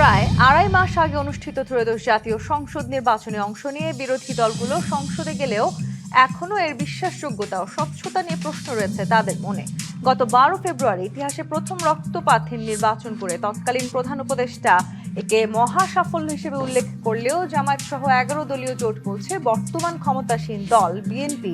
প্রায় আড়াই মাস আগে অনুষ্ঠিত ত্রয়োদশ জাতীয় সংসদ নির্বাচনে অংশ নিয়ে বিরোধী দলগুলো সংসদে গেলেও এখনো এর বিশ্বাসযোগ্যতা ও স্বচ্ছতা নিয়ে প্রশ্ন রয়েছে তাদের মনে। গত 12 ফেব্রুয়ারি ইতিহাসে প্রথম রক্তপাতহীন নির্বাচন করে তৎকালীন প্রধান উপদেষ্টা একে মহা সাফল্য হিসেবে উল্লেখ করলেও জামায়াত সহ 11 দলীয় জোট বলছে বর্তমান ক্ষমতাসীন দল বিএনপি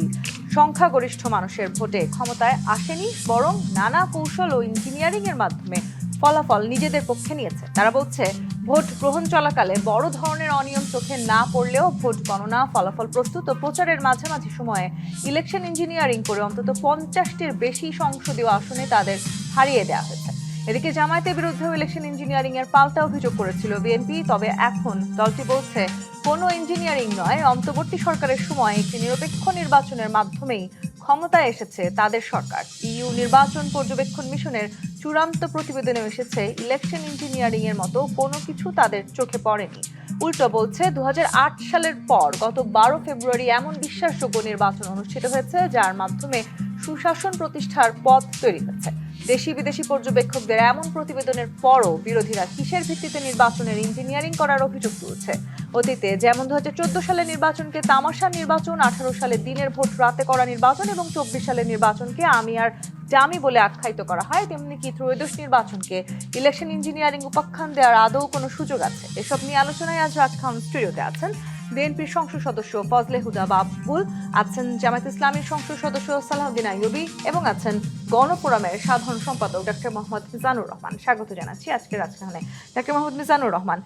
সংখ্যাগরিষ্ঠ মানুষের ভোটে ক্ষমতায় আসেনি, বরং নানা কৌশল ও ইঞ্জিনিয়ারিং এর মাধ্যমে ফলাফল নিজেদের পক্ষে নিয়েছে। তারা বলছে ভোট গ্রহণ চলাকালে বড় ধরনের অনিয়ম চোখে না পড়লেও ভোট গণনা, ফলাফল প্রস্তুত ও প্রচারের মাঝামাঝি সময়ে ইলেকশন ইঞ্জিনিয়ারিং করে অন্তত 50টির বেশি সংসদীয় আসনে তাদের হারিয়ে দেওয়া হয়েছে। এদিকে জামায়াতের বিরুদ্ধেও ইলেকশন ইঞ্জিনিয়ারিং এর পাল্টা অভিযোগ করেছিল বিএনপি। তবে এখন দলটি বলছে কোনো ইঞ্জিনিয়ারিং নয়, অন্তর্বর্তী সরকারের সময় একটি নিরপেক্ষ নির্বাচনের মাধ্যমেই ক্ষমতায় এসেছে তাদের সরকার। ইইউ নির্বাচন পর্যবেক্ষণ মিশনের চূড়ান্ত প্রতিবেদনে এসেছে ইলেকশন ইঞ্জিনিয়ারিং এর মতো কোনো কিছু তাদের চোখে পড়েনি। উল্টো বলছে 2008 সালের পর গত 12 ফেব্রুয়ারি এমন বিশ্বাসযোগ্য নির্বাচন অনুষ্ঠিত হয়েছে যার মাধ্যমে সুশাসন প্রতিষ্ঠার পথ তৈরি হয়েছে। দেশি বিদেশি পর্যবেক্ষকদের এমন প্রতিবেদনের পরও বিরোধীরা কিসের ভিত্তিতে নির্বাচনের ইঞ্জিনিয়ারিং করার অভিযোগ তুলছে? অতীতে যেমন 2014 সালের নির্বাচনকে তামাশা নির্বাচন, 18 সালে দিনের ভোট রাতে করা নির্বাচন এবং 24 সালের নির্বাচনকে আমি আর জামি বলে আখ্যায়িত করা হয়, তেমনি কি ত্রয়োদশ নির্বাচনকে ইলেকশন ইঞ্জিনিয়ারিং উপাখ্যান দেওয়ার আদৌ কোনো সুযোগ আছে? এসব নিয়ে আলোচনায় আজ রাজ খান স্টুডিওতে আছেন। বিএনপির সংসদ সদস্য ফজলে হুদা বাবুল আছেন, জামায়াত ইসলামীর সংসদ সদস্য সালাউদ্দিন আইয়ুবী এবং আছেন গণফোরামের সাধারণ সম্পাদক ডক্টর মোহাম্মদ মিজানুর রহমান। স্বাগত জানাচ্ছি আজকে রাজখানে ডক্টর মোহাম্মদ মিজানুর রহমান।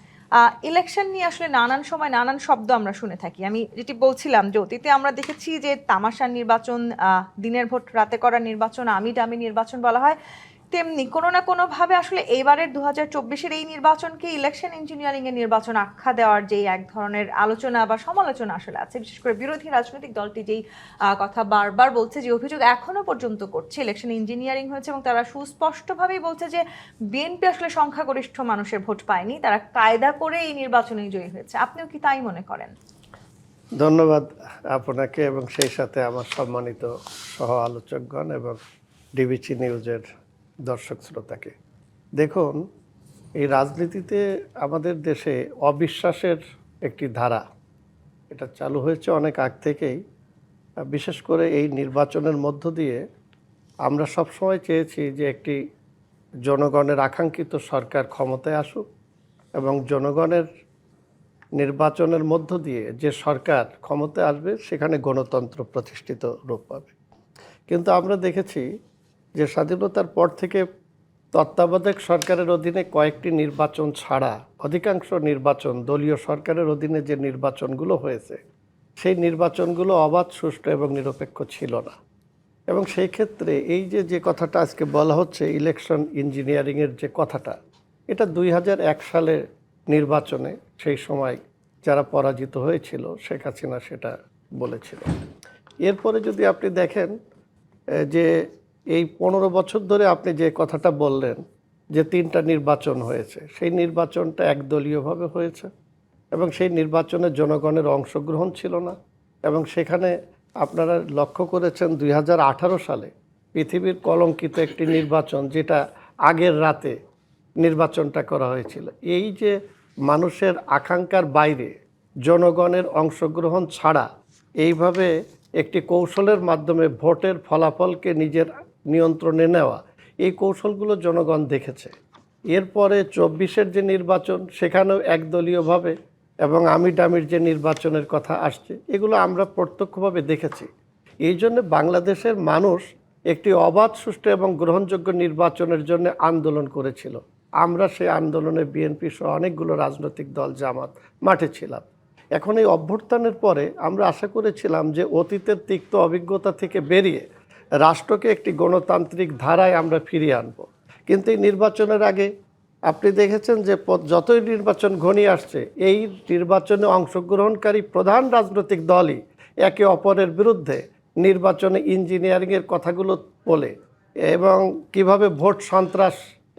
ইলেকশন নিয়ে আসলে নানান সময় নানান শব্দ আমরা শুনে থাকি। আমি যেটি বলছিলাম যে অতীতে আমরা দেখেছি যে তামাশার নির্বাচন, দিনের ভোট রাতে করা নির্বাচন, আমি ডামি নির্বাচন বলা হয়, তেমনি কোনো না কোনো ভাবে আসলে এইবারের 2024-এর এই নির্বাচনকে ইলেকশন ইঞ্জিনিয়ারিং এর নির্বাচন আখ্যা দেওয়ার যে এক ধরনের আলোচনা বা সমালোচনা আসলে আছে, বিশেষ করে বিরোধী রাজনৈতিক দলটি যেই কথা বারবার বলছে, যে অভিযোগ এখনো পর্যন্ত করছে ইলেকশন ইঞ্জিনিয়ারিং হয়েছে, এবং তারা সুস্পষ্টভাবেই বলছে যে বিএনপি আসলে সংখ্যাগরিষ্ঠ মানুষের ভোট পায়নি, তারা কায়দা করে এই নির্বাচনে জয়ী হয়েছে। আপনিও কি তাই মনে করেন? ধন্যবাদ আপনাকে এবং সেই সাথে আমার সম্মানিত সহ আলোচকগণ এবং ডিবিসি নিউজের দর্শক শ্রোতাকে। দেখুন, এই রাজনীতিতে আমাদের দেশে অবিশ্বাসের একটি ধারা এটা চালু হয়েছে অনেক আগ থেকেই। বিশেষ করে এই নির্বাচনের মধ্য দিয়ে আমরা সবসময় চেয়েছি যে একটি জনগণের আকাঙ্ক্ষিত সরকার ক্ষমতায় আসুক এবং জনগণের নির্বাচনের মধ্য দিয়ে যে সরকার ক্ষমতায় আসবে সেখানে গণতন্ত্র প্রতিষ্ঠিত রূপ পাবে। কিন্তু আমরা দেখেছি যে স্বাধীনতার পর থেকে তত্ত্বাবধায়ক সরকারের অধীনে কয়েকটি নির্বাচন ছাড়া অধিকাংশ নির্বাচন দলীয় সরকারের অধীনে যে নির্বাচনগুলো হয়েছে সেই নির্বাচনগুলো অবাধ, সুষ্ঠু এবং নিরপেক্ষ ছিল না। এবং সেই ক্ষেত্রে এই যে কথাটা আজকে বলা হচ্ছে ইলেকশন ইঞ্জিনিয়ারিংয়ের যে কথাটা, এটা 2001 সালে নির্বাচনে সেই সময় যারা পরাজিত হয়েছিল শেখ হাসিনা সেটা বলেছিল। এরপরে যদি আপনি দেখেন যে এই 15 বছর ধরে আপনি যে কথাটা বললেন যে 3টা নির্বাচন হয়েছে, সেই নির্বাচনটা একদলীয়ভাবে হয়েছে এবং সেই নির্বাচনে জনগণের অংশগ্রহণ ছিল না। এবং সেখানে আপনারা লক্ষ্য করেছেন 2018 সালে পৃথিবীর কলঙ্কিত একটি নির্বাচন, যেটা আগের রাতে নির্বাচনটা করা হয়েছিল। এই যে মানুষের আকাঙ্ক্ষার বাইরে জনগণের অংশগ্রহণ ছাড়া এইভাবে একটি কৌশলের মাধ্যমে ভোটের ফলাফলকে নিজের নিয়ন্ত্রণে নেওয়া, এই কৌশলগুলো জনগণ দেখেছে। এরপরে 24-এর যে নির্বাচন সেখানেও একদলীয়ভাবে এবং আমি ডামির যে নির্বাচনের কথা আসছে, এগুলো আমরা প্রত্যক্ষভাবে দেখেছি। এই জন্য বাংলাদেশের মানুষ একটি অবাধ, সুষ্ঠু এবং গ্রহণযোগ্য নির্বাচনের জন্য আন্দোলন করেছিল। আমরা সেই আন্দোলনে বিএনপি সহ অনেকগুলো রাজনৈতিক দল, জামাত মাঠে ছিলাম। এখন এই অভ্যুত্থানের পরে আমরা আশা করেছিলাম যে অতীতের তিক্ত অভিজ্ঞতা থেকে বেরিয়ে রাষ্ট্রকে একটি গণতান্ত্রিক ধারায় আমরা ফিরিয়ে আনব। কিন্তু এই নির্বাচনের আগে আপনি দেখেছেন যে যতই নির্বাচন ঘনিয়ে আসছে, এই নির্বাচনে অংশগ্রহণকারী প্রধান রাজনৈতিক দলই একে অপরের বিরুদ্ধে নির্বাচনে ইঞ্জিনিয়ারিংয়ের কথাগুলো বলে এবং কিভাবে ভোট সন্ত্রাস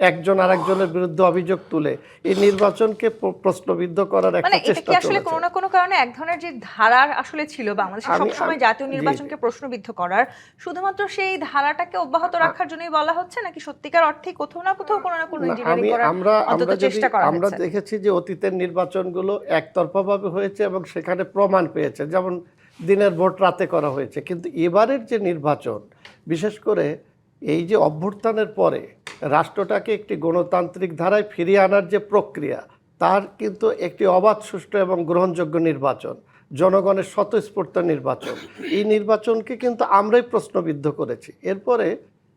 একজন আরেকজনের বিরুদ্ধে অভিযোগ তুলে এই নির্বাচনকে প্রশ্নবিদ্ধ করার মানে একটা এটা চেষ্টা কি আসলে চলেছে। কোনো না কোনো কারণে এক ধরনের যে ধারার আসলে ছিল বাংলাদেশে সবসময় জাতীয় জি, নির্বাচনকে প্রশ্নবিদ্ধ করার, শুধুমাত্র সেই ধারাটাকে অব্যাহত রাখার জন্যই বলা হচ্ছে, নাকি সত্যিকার অর্থেই কোথাও না কোথাও কোনো না কোনো না, ইঞ্জিনিয়ারিং করার আমরা অন্তত যদি চেষ্টা করা আমরা হয়েছে? দেখেছি যে অতীতের নির্বাচনগুলো একতরফাভাবে হয়েছে এবং সেখানে প্রমাণ পেয়েছে, যেমন দিনের ভোট রাতে করা হয়েছে। কিন্তু এবারের যে নির্বাচন, বিশেষ করে এই যে অভ্যুত্থানের পরে রাষ্ট্রটাকে একটি গণতান্ত্রিক ধারায় ফিরিয়ে আনার যে প্রক্রিয়া, তার কিন্তু একটি অবাধ, সুষ্ঠু এবং গ্রহণযোগ্য নির্বাচন, জনগণের স্বতঃস্ফূর্ত নির্বাচন, এই নির্বাচনকে কিন্তু আমরাই প্রশ্নবিদ্ধ করেছি। এরপরে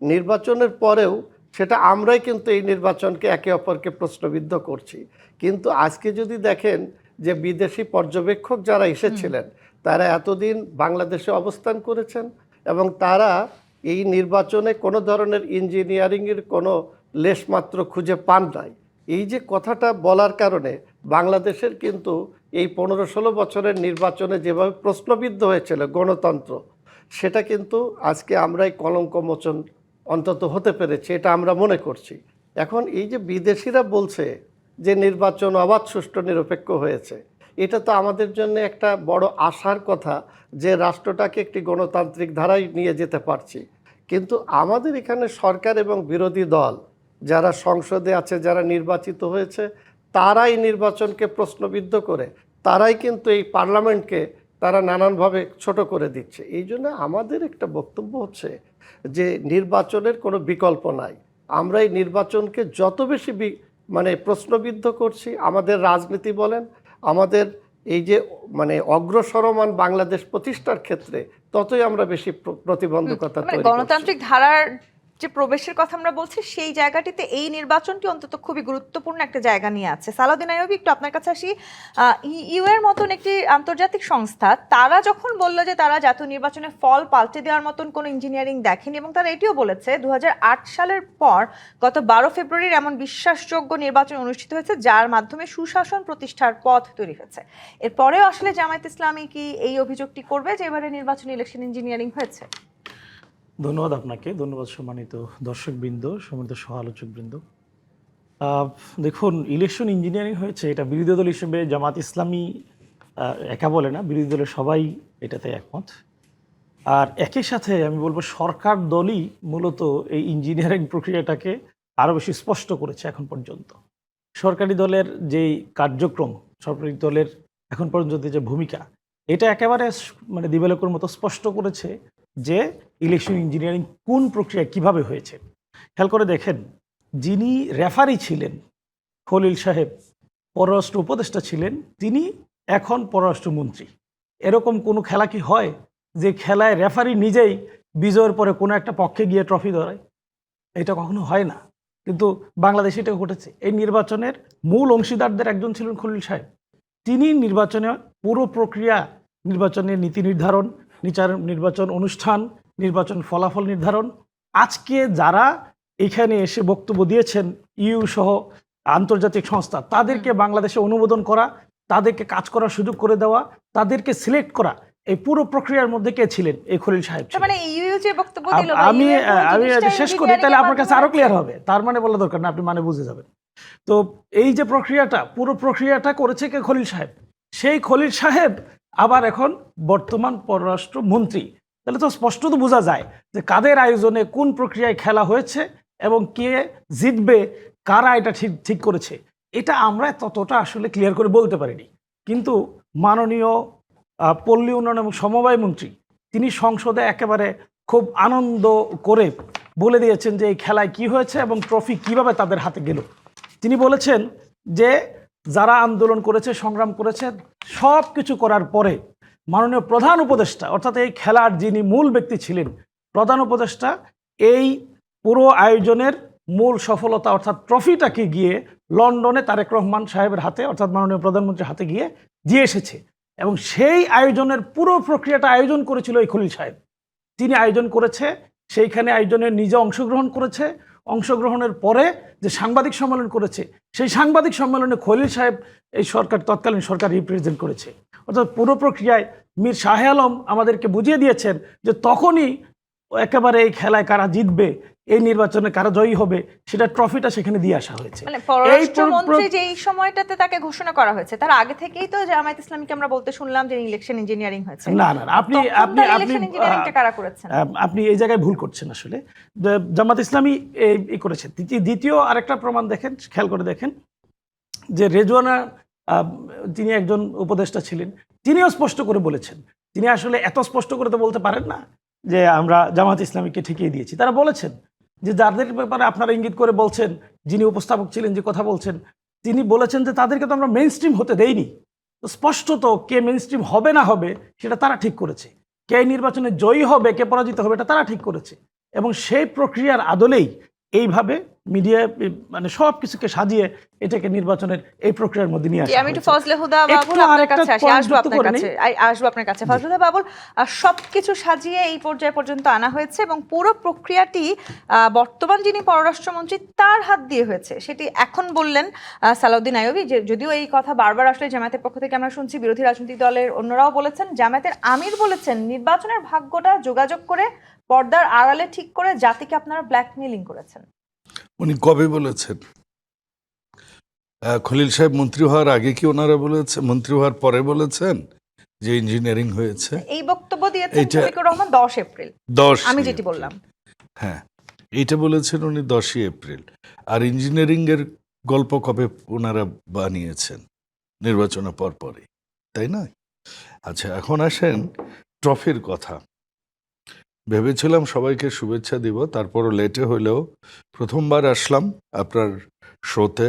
নির্বাচনের পরেও সেটা আমরাই কিন্তু এই নির্বাচনকে একে অপরকে প্রশ্নবিদ্ধ করছি। কিন্তু আজকে যদি দেখেন যে বিদেশি পর্যবেক্ষক যারা এসেছিলেন, তারা এতদিন বাংলাদেশে অবস্থান করেছেন এবং তারা এই নির্বাচনে কোনো ধরনের ইঞ্জিনিয়ারিংয়ের কোনো লেশমাত্র খুঁজে পান নাই। এই যে কথাটা বলার কারণে বাংলাদেশের কিন্তু এই 15-16 বছরের নির্বাচনে যেভাবে প্রশ্নবিদ্ধ হয়েছিল গণতন্ত্র, সেটা কিন্তু আজকে আমরাই কলঙ্কমোচন অন্তত হতে পেরেছি, এটা আমরা মনে করছি। এখন এই যে বিদেশিরা বলছে যে নির্বাচন অবাধ, সুষ্ঠু, নিরপেক্ষ হয়েছে, এটা তো আমাদের জন্য একটা বড় আশার কথা যে রাষ্ট্রটাকে একটি গণতান্ত্রিক ধারায় নিয়ে যেতে পারছি। কিন্তু আমাদের এখানে সরকার এবং বিরোধী দল যারা সংসদে আছে, যারা নির্বাচিত হয়েছে, তারাই নির্বাচনকে প্রশ্নবিদ্ধ করে, তারাই কিন্তু এই পার্লামেন্টকে তারা নানানভাবে ছোট করে দিচ্ছে। এই জন্য আমাদের একটা বক্তব্য হচ্ছে যে নির্বাচনের কোনো বিকল্প নাই। আমরা এই নির্বাচনকে যত বেশি মানে প্রশ্নবিদ্ধ করছি, আমাদের রাজনীতি বলেন, আমাদের এই যে মানে অগ্রসরমান বাংলাদেশ প্রতিষ্ঠার ক্ষেত্রে, ততই আমরা বেশি প্রতিবন্ধকতা মানে তৈরি করছি। গণতান্ত্রিক ধারার যে প্রবেশের কথা আমরা বলছি, সেই জায়গাটিতে এই নির্বাচনটি অন্তত খুবই গুরুত্বপূর্ণ একটা জায়গা নিয়ে আছে। সালাউদ্দিন আইয়ুবী, একটু আপনার কাছে আসি। ইউ এর মতন একটি আন্তর্জাতিক সংস্থা, তারা যখন বলল যে তারা জাতীয় নির্বাচনের ফল পাল্টে দেওয়ার মতন কোনো ইঞ্জিনিয়ারিং দেখেনি, এবং তারা এটিও বলেছে 2008 সালের পর গত 12 ফেব্রুয়ারির এমন বিশ্বাসযোগ্য নির্বাচন অনুষ্ঠিত হয়েছে যার মাধ্যমে সুশাসন প্রতিষ্ঠার পথ তৈরি হয়েছে। এরপরেও আসলে জামায়াত ইসলামী কি এই অভিযোগটি করবে যে এবারে নির্বাচনী ইলেকশন ইঞ্জিনিয়ারিং হয়েছে? ধন্যবাদ আপনাকে, ধন্যবাদ সম্মানিত দর্শকবৃন্দ, সম্মানিত সহ আলোচকবৃন্দ। দেখুন, ইলেকশন ইঞ্জিনিয়ারিং হয়েছে, এটা বিরোধী দল হিসেবে জামাত ইসলামী একা বলে না, বিরোধী দলের সবাই এটাতে একমত। আর একই সাথে আমি বলবো সরকার দলই মূলত এই ইঞ্জিনিয়ারিং প্রক্রিয়াটাকে আরও বেশি স্পষ্ট করেছে এখন পর্যন্ত। সরকারি দলের যেই কার্যক্রম, সরকারি দলের এখন পর্যন্ত যে ভূমিকা, এটা একেবারে মানে দিবালোকের মতো স্পষ্ট করেছে যে ইলেকশন ইঞ্জিনিয়ারিং কোন প্রক্রিয়া কিভাবে হয়েছে। খেয়াল করে দেখেন, যিনি রেফারি ছিলেন খলিল সাহেব, পররাষ্ট্র উপদেষ্টা ছিলেন, তিনি এখন পররাষ্ট্রমন্ত্রী। এরকম কোনো খেলা কি হয় যে খেলায় রেফারি নিজেই বিজয়ের পরে কোনো একটা পক্ষে গিয়ে ট্রফি ধরায়? এটা কখনো হয় না, কিন্তু বাংলাদেশে এটা ঘটেছে। এই নির্বাচনের মূল অংশীদারদের একজন ছিলেন খলিল সাহেব। তিনি নির্বাচনে পুরো প্রক্রিয়া, নির্বাচনের নীতি নির্ধারণ, নির্বাচন অনুষ্ঠান, নির্বাচন ফলাফল নির্ধারণ, আজকে যারা এখানে এসে বক্তব্য দিয়েছেন ইউ সহ আন্তর্জাতিক সংস্থা, তাদেরকে বাংলাদেশে অনুমোদন করা, তাদেরকে কাজ করার সুযোগ করে দেওয়া, তাদেরকে সিলেক্ট করা, এই পুরো প্রক্রিয়ার মধ্যে কে ছিলেন? এই খলিল সাহেব। মানে ইউ যে বক্তব্য দিল, আমি শেষ করি, তাহলে আপনার কাছে আরো ক্লিয়ার হবে। তার মানে বলা দরকার না, আপনি মানে বুঝে যাবেন। তো এই যে প্রক্রিয়াটা, পুরো প্রক্রিয়াটা করেছে কে? খলিল সাহেব। সেই খলিল সাহেব আবার এখন বর্তমান পররাষ্ট্র মন্ত্রী। তাহলে তো স্পষ্ট তো বোঝা যায় যে কাদের আয়োজনে কোন প্রক্রিয়ায় খেলা হয়েছে এবং কে জিতবে, কারা এটা ঠিক করেছে, এটা আমরা ততটা আসলে ক্লিয়ার করে বলতে পারিনি। কিন্তু মাননীয় পল্লী উন্নয়ন এবং সমবায় মন্ত্রী, তিনি সংসদে একেবারে খুব আনন্দ করে বলে দিয়েছেন যে এই খেলায় কি হয়েছে এবং ট্রফি কিভাবে তাদের হাতে গেল। তিনি বলেছেন যে যারা আন্দোলন করেছে, সংগ্রাম করেছে, সব কিছু করার পরে মাননীয় প্রধান উপদেষ্টা, অর্থাৎ এই খেলার যিনি মূল ব্যক্তি ছিলেন, প্রধান উপদেষ্টা এই পুরো আয়োজনের মূল সফলতা অর্থাৎ ট্রফিটাকে গিয়ে লন্ডনে তারেক রহমান সাহেবের হাতে, অর্থাৎ মাননীয় প্রধানমন্ত্রীর হাতে গিয়ে দিয়ে এসেছে। এবং সেই আয়োজনের পুরো প্রক্রিয়াটা আয়োজন করেছিল এই খলিল সাহেব। তিনি আয়োজন করেছে, সেইখানে আয়োজনে নিজে অংশগ্রহণ করেছে। অংশগ্রহণের পরে যে সাংবাদিক সম্মেলন করেছে, সেই সাংবাদিক সম্মেলনে খলিল সাহেব এই সরকার, তৎকালীন সরকার রিপ্রেজেন্ট করেছে। অর্থাৎ পুরো প্রক্রিয়ায় মীর শাহে আলম আমাদেরকে বুঝিয়ে দিয়েছেন যে তখনই একেবারে এই খেলায় কারা জিতবে, এই নির্বাচনে কারা জয়ী হবে, সেটা ট্রফিটা সেখানে দিয়ে আসা হয়েছে। মানে পররাষ্ট্রমন্ত্রী যে এই সময়টাতে তাকে ঘোষণা করা হয়েছে, তার আগে থেকেই তো জামায়াত ইসলামীকে আমরা বলতে শুনলাম যে ইলেকশন ইঞ্জিনিয়ারিং হয়েছে। না না না, আপনি আপনি আপনি ইঞ্জিনিয়ারিংটা কারা করেছেন? আপনি এই জায়গায় ভুল করছেন আসলে। জামাত ইসলামী এই করেছে। দ্বিতীয় আরেকটা প্রমাণ দেখেন, খেয়াল করে দেখেন যে রেজওয়ানা যিনি একজন উপদেষ্টা ছিলেন, তিনিও স্পষ্ট করে বলেছেন, তিনি আসলে এত স্পষ্ট করে তো বলতে পারেন না যে আমরা জামাত ইসলামীকে ঠেকিয়ে দিয়েছি। তারা বলেছেন যে যাদের ব্যাপারে আপনারা ইঙ্গিত করে বলছেন, যিনি উপস্থাপক ছিলেন যে কথা বলছেন, তিনি বলেছেন যে তাদেরকে তো আমরা মেইন স্ট্রিম হতে দেইনি। তো স্পষ্টত কে মেইন স্ট্রিম হবে না হবে সেটা তারা ঠিক করেছে, কে নির্বাচনে জয়ী হবে কে পরাজিত হবে এটা তারা ঠিক করেছে, এবং সেই প্রক্রিয়ার আদলেই এইভাবে মিডিয়া মানে সব কিছুকে সাজিয়ে এটাকে নির্বাচনের এই প্রক্রিয়ার মধ্যে নিয়ে আসা। আমি একটু ফজলে হুদা বাবুল আপনার কাছে আসি, আসবো আপনার কাছে ফজলে হুদা বাবুল। সবকিছু সাজিয়ে এই পর্যায়ে পর্যন্ত আনা হয়েছে এবং পুরো প্রক্রিয়াটি বর্তমান যিনি পররাষ্ট্রমন্ত্রী তার হাত দিয়ে হয়েছে, সেটি এখন বললেন সালাউদ্দিন আইয়ুবী। যে যদিও এই কথা বারবার আসলে জামায়াতের পক্ষ থেকে আমরা শুনছি, বিরোধী রাজনৈতিক দলের অন্যরাও বলেছেন, জামায়াতের আমির বলেছেন নির্বাচনের ভাগ্যটা যোগাযোগ করে পর্দার আড়ালে ঠিক করে জাতিকে আপনারা ব্ল্যাকমেইলিং করেছেন। উনি কবে বলেছেন? খলিল সাহেব মন্ত্রী হওয়ার আগে কি ওনারা বলেছেন, মন্ত্রী হওয়ার পরে বলেছেন যে ইঞ্জিনিয়ারিং হয়েছে? এই বক্তব্য দিয়েছেন শফিকুর রহমান 10 এপ্রিল, 10 আমি যেটি বললাম। হ্যাঁ, এইটা বলেছেন উনি 10ই এপ্রিল। আর ইঞ্জিনিয়ারিং এর গল্প কবে ওনারা বানিয়েছেন? নির্বাচনের পরপরই, তাই না? আচ্ছা, এখন আসেন ট্রফির কথা। ভেবেছিলাম সবাইকে শুভেচ্ছা দিব, তারপরও লেটে হলেও প্রথমবার আসলাম আপনার শোতে,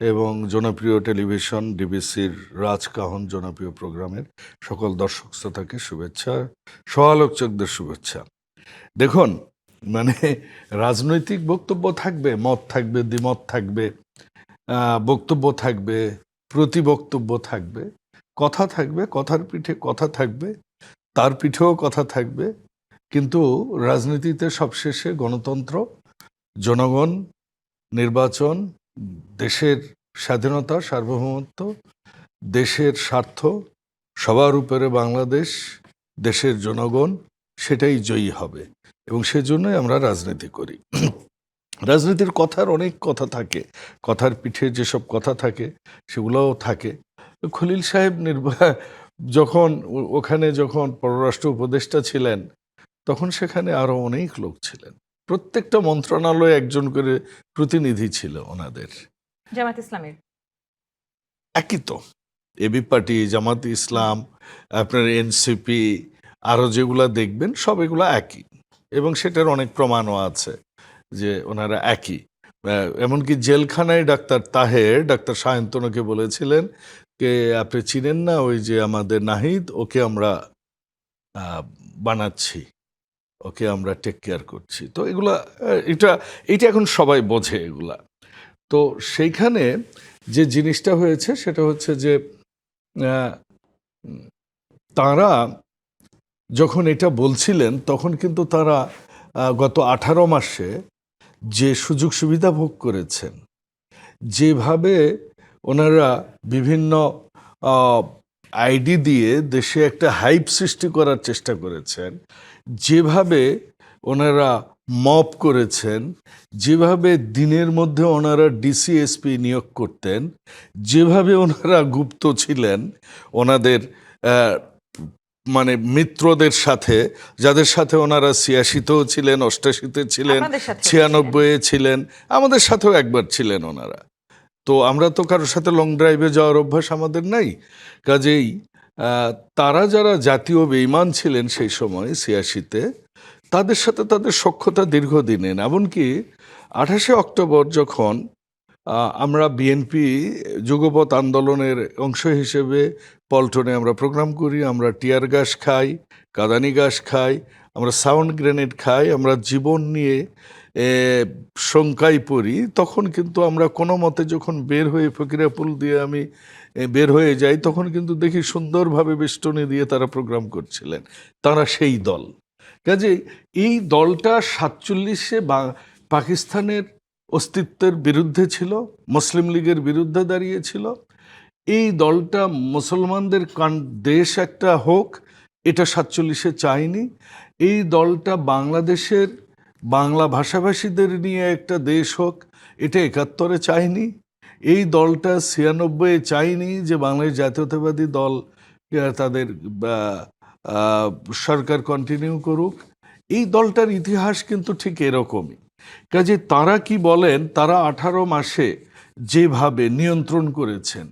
এবং জনপ্রিয় টেলিভিশন ডিবিসির রাজকাহন জনপ্রিয় প্রোগ্রামের সকল দর্শক শ্রোতাকে শুভেচ্ছা, সহালোচকদের শুভেচ্ছা। দেখুন, মানে রাজনৈতিক বক্তব্য থাকবে, মত থাকবে, দ্বিমত থাকবে, বক্তব্য থাকবে, প্রতি বক্তব্য থাকবে, কথা থাকবে, কথার পিঠে কথা থাকবে, তার পিঠেও কথা থাকবে। কিন্তু রাজনীতিতে সবশেষে গণতন্ত্র, জনগণ, নির্বাচন, দেশের স্বাধীনতা, সার্বভৌমত্ব, দেশের স্বার্থ, সবার উপরে বাংলাদেশ, দেশের জনগণ, সেটাই জয়ী হবে, এবং সেজন্যই আমরা রাজনীতি করি। রাজনীতির কথার অনেক কথা থাকে, কথার পিঠে যেসব কথা থাকে সেগুলোও থাকে। খলিল সাহেব যখন ওখানে যখন পররাষ্ট্র উপদেষ্টা ছিলেন, তখন সেখানে আরো অনেক লোক ছিলেন, প্রত্যেকটা মন্ত্রণালয়ে একজন করে প্রতিনিধি ছিল ওনাদের। জামায়াত ইসলামীর একই তো, এবি পার্টি, জামাত ইসলাম, আপনার এনসিপি, আরো যেগুলা দেখবেন সব এগুলা একই, এবং সেটার অনেক প্রমাণও আছে যে ওনারা একই। এমনকি জেলখানায় ডাক্তার তাহের, ডাক্তার সায়ন্তনকে বলেছিলেন যে আপনি চিনেন না ওই যে আমাদের নাহিদ, ওকে আমরা বানাচ্ছি, ওকে আমরা টেক কেয়ার করছি। তো এগুলা এটা এখন সবাই বোঝে এগুলা। তো সেইখানে যে জিনিসটা হয়েছে সেটা হচ্ছে যে তারা যখন এটা বলছিলেন তখন কিন্তু তারা গত 18 মাসে যে সুযোগ সুবিধা ভোগ করেছেন, যেভাবে ওনারা বিভিন্ন আইডি দিয়ে দেশে একটা হাইপ সৃষ্টি করার চেষ্টা করেছেন, যেভাবে ওনারা মপ করেছেন, যেভাবে দিনের মধ্যে ওনারা ডিসিএসপি নিয়োগ করতেন, যেভাবে ওনারা গুপ্ত ছিলেন ওনাদের মানে মিত্রদের সাথে, যাদের সাথে ওনারা 86-তেও ছিলেন, 88-তে ছিলেন, 96-এ ছিলেন, আমাদের সাথেও একবার ছিলেন ওনারা। তো আমরা তো কারোর সাথে লং ড্রাইভে যাওয়ার অভ্যাস আমাদের নাই, কাজেই তারা যারা জাতীয় বেঈমান ছিলেন সেই সময় 86-তে, তাদের সাথে তাদের সখ্যতা দীর্ঘদিনের। এমনকি 28শে অক্টোবর যখন আমরা বিএনপি যুগপৎ আন্দোলনের অংশ হিসেবে পল্টনে আমরা প্রোগ্রাম করি, আমরা টিয়ার গ্যাস খাই, কাঁদানি গ্যাস খাই, আমরা সাউন্ড গ্রেনেড খাই, আমরা জীবন নিয়ে শঙ্কায় পড়ি, তখন কিন্তু আমরা কোনো মতে যখন বের হয়ে ফকিরাপুল দিয়ে আমি বের হয়ে যাই, তখন কিন্তু দেখি সুন্দরভাবে বেষ্টনী দিয়ে তারা প্রোগ্রাম করছিলেন। তারা সেই দল। কাজে এই দলটা 47-এ পাকিস্তানের অস্তিত্বের বিরুদ্ধে ছিল, মুসলিম লীগের বিরুদ্ধে দাঁড়িয়েছিল। এই দলটা মুসলমানদের দেশ একটা হোক, এটা 47-এ চায়নি। এই দলটা বাংলাদেশের বাংলা ভাষাভাষীদের নিয়ে একটা দেশ হোক, এটা 71-এ চায়নি। এই দলটা 96-এ চায়নি যে বাংলাদেশ জাতীয়তাবাদী দল তাদের সরকার কন্টিনিউ করুক। এই দলটার ইতিহাস কিন্তু ঠিক এরকমই। কাজে তারা কি বলেন, তারা 18 মাসে যেভাবে নিয়ন্ত্রণ করেছেন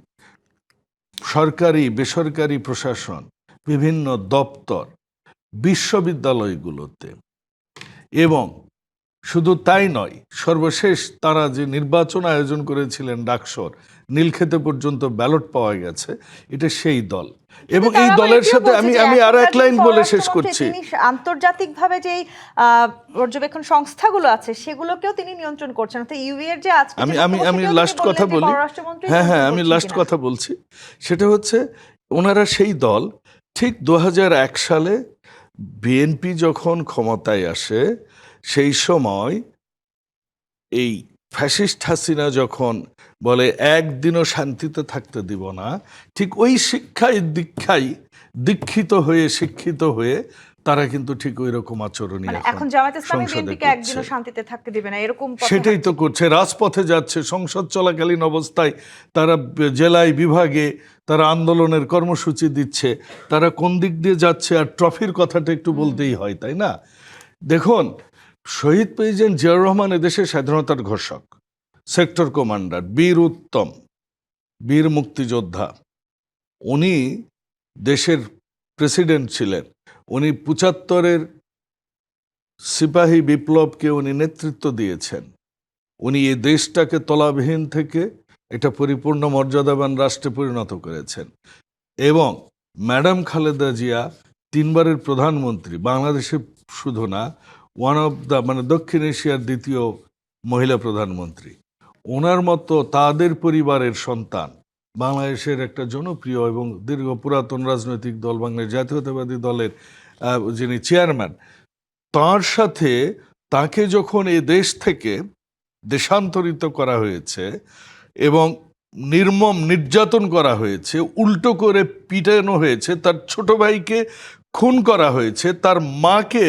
সরকারি বেসরকারি প্রশাসন, বিভিন্ন দপ্তর, বিশ্ববিদ্যালয়গুলোতে, এবং শুধু তাই নয়, সর্বশেষ তারা যে নির্বাচন আয়োজন করেছিলেন ডাকসুর, নীলক্ষেতে পর্যন্ত ব্যালট পাওয়া গেছে, এটা সেই দল। এবং এই দলের সাথে আমি আরো এক লাইন বলে শেষ করছি, আন্তর্জাতিকভাবে যে পর্যবেক্ষণ সংস্থাগুলো আছে সেগুলোকেও তিনি নিয়ন্ত্রণ করছেন। অর্থাৎ ইউএ এর যে আজকে আমি লাস্ট কথা বলি, হ্যাঁ আমি লাস্ট কথা বলছি, সেটা হচ্ছে ওনারা সেই দল ঠিক 2001 সালে বিএনপি যখন ক্ষমতায় আসে, সেই সময় এই ফ্যাসিস্ট হাসিনা যখন বলে একদিনও শান্তিতে থাকতে দিব না, ঠিক ওই দীক্ষিত হয়ে শিক্ষিত হয়ে তারা কিন্তু ঠিক ওই রকম আচরণই এখন জামায়াত ইসলামী বিএনপিকে একদিনও শান্তিতে থাকতে দিবে না এরকম সেটাই তো করছে, রাজপথে যাচ্ছে। সংসদ চলাকালীন অবস্থায় তারা জেলায় বিভাগে তারা আন্দোলনের কর্মসূচি দিচ্ছে। তারা কোন দিক দিয়ে যাচ্ছে, আর ট্রফির কথাটা একটু বলতেই হয়, তাই না? দেখুন, শহীদ প্রেসিডেন্ট জিয়াউর রহমান এদেশের স্বাধীনতার ঘোষক, সেক্টর কমান্ডার, বীর উত্তম, বীর মুক্তিযোদ্ধা। উনি দেশের প্রেসিডেন্ট ছিলেন। উনি 75-এর সিপাহী বিপ্লবকে উনি নেতৃত্ব দিয়েছেন। উনি এই দেশটাকে তলাবিহীন থেকে এটা পরিপূর্ণ মর্যাদাবান রাষ্ট্রে পরিণত করেছেন। এবং ম্যাডাম খালেদা জিয়া 3বারের প্রধানমন্ত্রী, বাংলাদেশে শুধু না, ওয়ান অফ দ্য দক্ষিণ এশিয়ার দ্বিতীয় মহিলা প্রধানমন্ত্রী। ওনার মতো তাদের পরিবারের সন্তান, বাংলাদেশের একটা জনপ্রিয় এবং দীর্ঘ পুরাতন রাজনৈতিক দল বাংলাদেশ জাতীয়তাবাদী দলের যিনি চেয়ারম্যান, তার সাথে তাকে যখন এই দেশ থেকে দেশান্তরিত করা হয়েছে এবং নির্মম নির্যাতন করা হয়েছে, উল্টো করে পিটানো হয়েছে, তার ছোট ভাইকে খুন করা হয়েছে, তার মাকে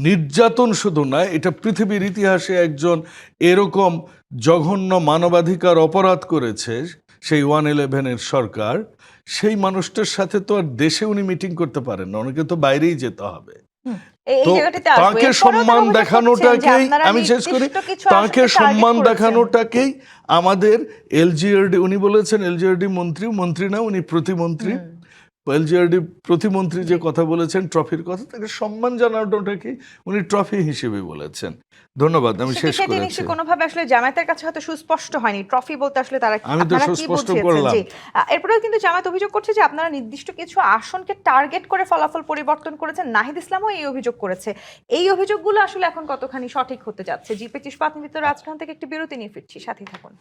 নির্যাতন শুধু নয়, এটা পৃথিবীর ইতিহাসে একজন এরকম জঘন্য মানবাধিকার অপরাধ করেছে সেই 111-এর সরকার। সেই মানুষটার সাথে তো আর দেশে উনি মিটিং করতে পারেন না, ওনাকে তো বাইরেই যেতে হবে। তো তাকে সম্মান দেখানোটাকেই, আমি শেষ করি, তাকে সম্মান দেখানোটাকেই আমাদের এলজিআরডি, উনি বলেছেন এলজিআরডি মন্ত্রী না, উনি প্রতিমন্ত্রী। এলজিআরডি প্রতিমন্ত্রী যে কথা বলেছেন ট্রফির কথা, তাকে সম্মান জানানোটাকে উনি ট্রফি হিসেবে বলেছেন। ধন্যবাদ, আমি শেষ করেছি। কোনোভাবে আসলে জামায়াতের কাছে হয়তো সুস্পষ্ট হয়নি ট্রফি বলতে, আসলে তারা আমি তো সুস্পষ্ট করলাম। এরপরেও কিন্তু জামায়াত অভিযোগ করছে যে আপনারা নির্দিষ্ট কিছু আসনকে টার্গেট করে ফলাফল পরিবর্তন করেছেন। নাহিদ ইসলামও এই অভিযোগ করেছে। এই অভিযোগগুলো আসলে এখন কতখানি সঠিক হতে যাচ্ছে? জি25 নিবেদিত রাজখান থেকে একটি বিরতি নিয়ে ফিরছি, সাথেই থাকুন।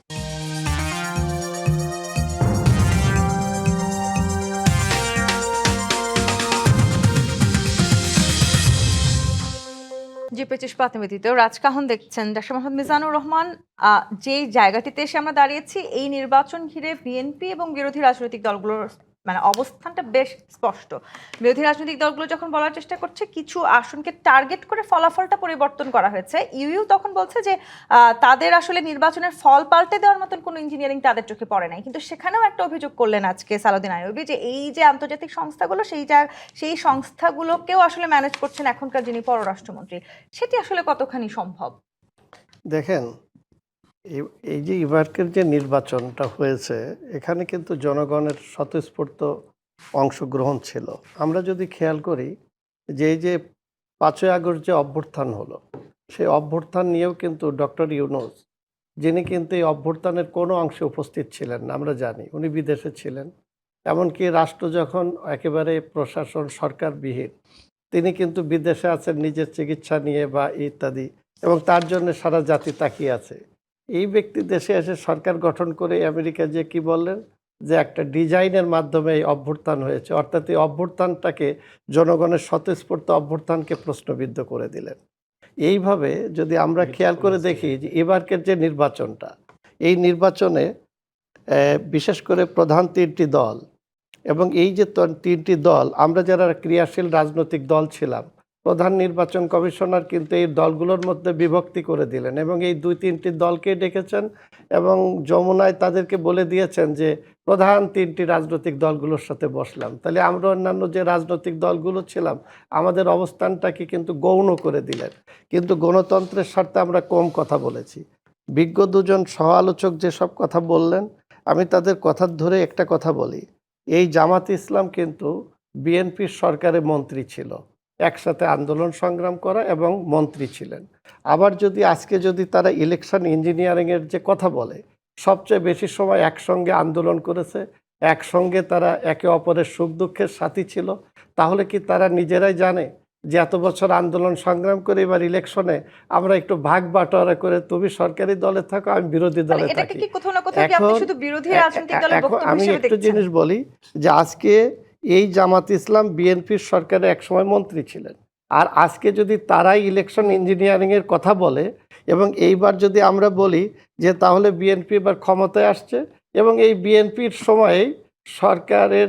জি25 নিবেদিত রাজকাহন দেখছেন। ডক্টর মোহাম্মদ মিজানুর রহমান, যে জায়গাটিতে এসে আমরা দাঁড়িয়েছি, এই নির্বাচন ঘিরে বিএনপি এবং বিরোধী রাজনৈতিক দলগুলোর অবস্থানটা বেশ স্পষ্ট। বিরোধী রাজনৈতিক দলগুলো যখন বলার চেষ্টা করছে কিছু আসনকে টার্গেট করে ফলাফলটা পরিবর্তন করা হয়েছে, ইউ তখন বলছে যে তাদের আসলে নির্বাচনের ফল পাল্টে দেওয়ার মতন কোনো ইঞ্জিনিয়ারিং তাদের চোখে পড়ে নাই। কিন্তু সেখানেও একটা অভিযোগ করলেন আজকে সালাউদ্দিন আইয়ুবী যে এই যে আন্তর্জাতিক সংস্থাগুলো, সেই সংস্থাগুলোকেও আসলে ম্যানেজ করছেন এখনকার যিনি পররাষ্ট্রমন্ত্রী। সেটি আসলে কতখানি সম্ভব? দেখেন, এই যে এবারকের যে নির্বাচনটা হয়েছে, এখানে কিন্তু জনগণের স্বতঃস্ফূর্ত অংশগ্রহণ ছিল। আমরা যদি খেয়াল করি যে এই যে 5ই আগস্ট যে অভ্যুত্থান হলো, সেই অভ্যুত্থান নিয়েও কিন্তু ডক্টর ইউনূস, যিনি কিন্তু এই অভ্যুত্থানের কোনো অংশে উপস্থিত ছিলেন না, আমরা জানি উনি বিদেশে ছিলেন। এমনকি রাষ্ট্র যখন একেবারে প্রশাসন সরকারবিহীন, তিনি কিন্তু বিদেশে আছেন নিজের চিকিৎসা নিয়ে বা ইত্যাদি, এবং তার জন্য সারা জাতি তাকিয়ে আছে। এই ব্যক্তি দেশে এসে সরকার গঠন করে আমেরিকা যে কি বললেন যে একটা ডিজাইনের মাধ্যমে এই অভ্যুত্থান হয়েছে, অর্থাৎ এই অভ্যুত্থানটাকে জনগণের স্বতঃস্ফূর্ত অভ্যুত্থানকে প্রশ্নবিদ্ধ করে দিলেন। এইভাবে যদি আমরা খেয়াল করে দেখি যে এবারকের যে নির্বাচনটা, এই নির্বাচনে বিশেষ করে প্রধান 3টি দল এবং এই যে তিনটি দল, আমরা যারা ক্রিয়াশীল রাজনৈতিক দল ছিলাম, প্রধান নির্বাচন কমিশনার কিন্তু এই দলগুলোর মধ্যে বিভক্তি করে দিলেন এবং এই দুই তিনটি দলকে ডেকেছেন এবং যমুনায় তাদেরকে বলে দিয়েছেন যে প্রধান তিনটি রাজনৈতিক দলগুলোর সাথে বসলাম। তাহলে আমরা অন্যান্য যে রাজনৈতিক দলগুলো ছিলাম আমাদের অবস্থানটাকে কিন্তু গৌণ করে দিলেন। কিন্তু গণতন্ত্রের স্বার্থে আমরা কম কথা বলেছি। বিজ্ঞ দুজন সহ আলোচক যেসব কথা বললেন, আমি তাদের কথা ধরে একটা কথা বলি, এই জামাত ইসলাম কিন্তু বিএনপির সরকারে মন্ত্রী ছিল, একসাথে আন্দোলন সংগ্রাম করা এবং মন্ত্রী ছিলেন। আবার আজকে যদি তারা ইলেকশন ইঞ্জিনিয়ারিংয়ের যে কথা বলে, সবচেয়ে বেশি সময় একসঙ্গে আন্দোলন করেছে, একসঙ্গে তারা একে অপরের সুখ দুঃখের সাথী ছিল, তাহলে কি তারা নিজেরাই জানে যে এত বছর আন্দোলন সংগ্রাম করে এবার ইলেকশনে আমরা একটু ভাগ বাটোয়ারা করে তুমি সরকারি দলে থাকো, আমি বিরোধী দলে থাকি। আমি একটু জিনিস বলি যে আজকে এই জামাত ইসলাম বিএনপির সরকারে একসময় মন্ত্রী ছিলেন, আর আজকে যদি তারাই ইলেকশন ইঞ্জিনিয়ারিংয়ের কথা বলে এবং এইবার যদি আমরা বলি যে তাহলে বিএনপি এবার ক্ষমতায় আসছে এবং এই বিএনপির সময়েই সরকারের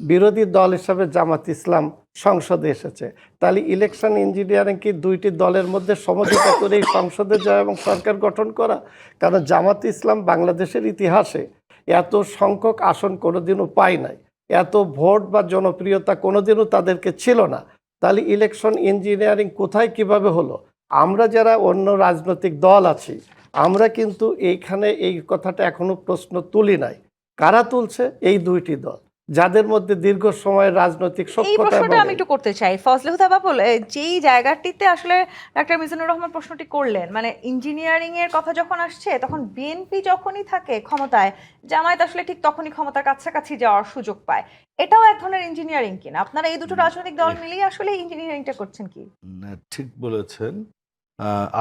বিরোধী দল হিসাবে জামাত ইসলাম সংসদে এসেছে, তাহলে ইলেকশন ইঞ্জিনিয়ারিং কি দুইটি দলের মধ্যে সমঝোতা করে এই সংসদে যাওয়া এবং সরকার গঠন করা? কারণ জামাত ইসলাম বাংলাদেশের ইতিহাসে এত সংখ্যক আসন কোনোদিনও পায় নাই, এত ভোট বা জনপ্রিয়তা কোনোদিনও তাদেরকে ছিল না। তাহলে ইলেকশন ইঞ্জিনিয়ারিং কোথায় কিভাবে হলো? আমরা যারা অন্য রাজনৈতিক দল আছি আমরা কিন্তু এইখানে এই কথাটা এখনো প্রশ্ন তুলি নাই। কারা তুলছে? এই দুইটি দল, যাদের মধ্যে দীর্ঘ সময়ের রাজনৈতিক সখ্যতা। আমি একটু করতে চাই ফজলে হুদা বাবুল, যেই জায়গাটিতে আসলে ডাক্তার মিজানুর রহমান প্রশ্নটি করলেন, মানে ইঞ্জিনিয়ারিং এর কথা যখন আসছে তখন বিএনপি যখনই থাকে ক্ষমতায়, জামায়াত আসলে ঠিক তখনই ক্ষমতার কাছাকাছি যাওয়ার সুযোগ পায়। এটাও এক ধরনের ইঞ্জিনিয়ারিং কিনা? আপনারা এই দুটো রাজনৈতিক দল মিলিয়ে আসলে ইঞ্জিনিয়ারিংটা করছেন কি? না, ঠিক বলেছেন।